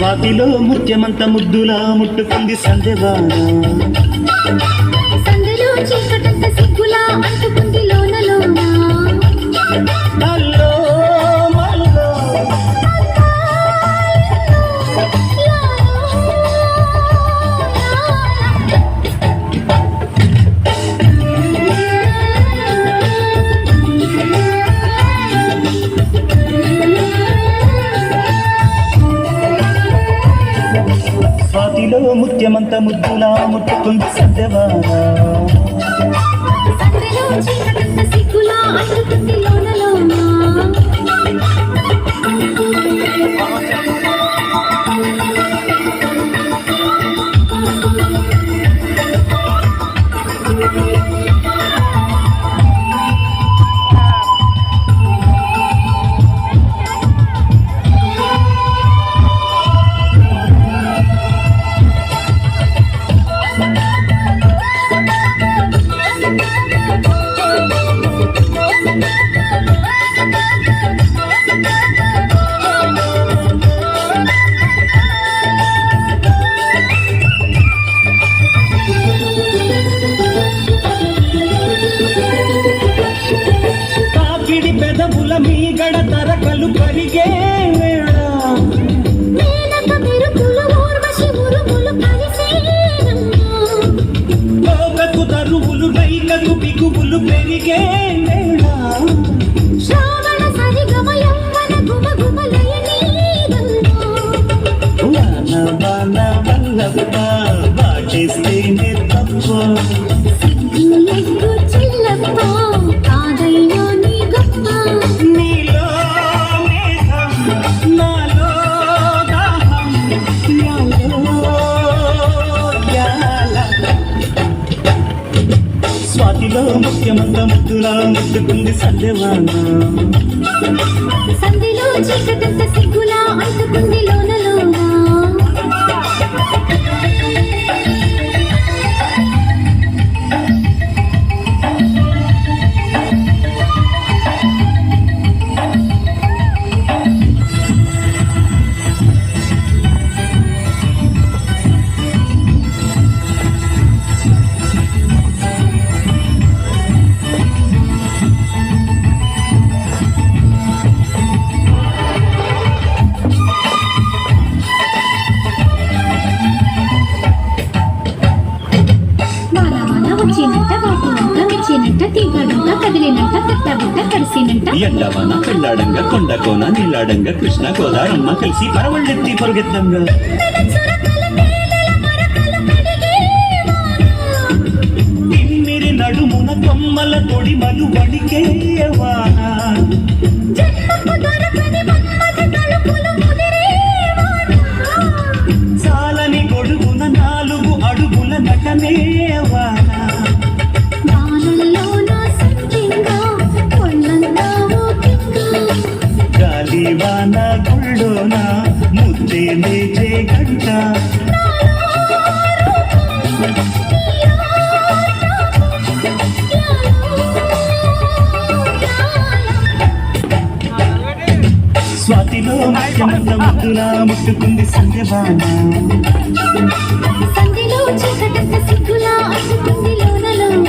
స్వాతిలో ముత్యమంత ముద్దులా ముట్టుకుంది సంధ్యవాన. సందలో చీకటంత సిగ్గులా అంటుకుంది లోన లోన. అల్లో మల్లో స్వాతిలో ముత్యమంత ముద్దులా ముట్టుకుంది సంధ్యవాన. సందలో చీకటంత సిగ్గులా అంటుకుంది లోన లోన. తాకిడి పెదవుల మీగడ తరకలు కరిగే వేళ. మేనక మెరుపుల ఊర్వశి ఉరుములు కలిసేనమ్మా. లోకకు తరువులు రైకకు బిగువులు పెరిగే వేళ. శ్రావణ సరిగమ యవ్వన గుమగుమలయనీదమ్మా. వాన వాన వల్లప్ప వాటేస్తేనే తప్ప. సిగ్గు ఎగ్గు చిల్లప్ప కాదయ్యో నీ గొప్ప. నీలో మేఘం నాలో దాహం యాలో యాల. స్వాతిలో ముఖ్యమంత ముద్దులా ముట్టుకుంది సంధ్యవాన. సంధిలో చీకటంత సిగ్గులా అంటుకుంది లోన లోన. వచ్చినంట వాటినంట మెచ్చినంట తీగడంగా కదిలినంట తట్టబుట్ట కడిసినంట. ఎండవాన పెళ్ళాడంగా కొండ కోన నీలాడంగా కృష్ణ గోదారమ్మ కలిసి పరవళ్ళెత్తి పొరుగెత్తంగా. తిమ్మిరి నడుమున కొమ్మల తొడిమలు వడికే వాన. చాలని గొడుగున 4 అడుగుల నటనే వాన. గాలి వాన గుళ్ళోన ముద్దే లేచే గంట. స్వాతిలో ముఖ్యమంత ముద్దులా ముట్టుకుంది సంధ్యవాన. సంధిలో చీకటంత సిగ్గులా అంటుకుంది లోన లోన.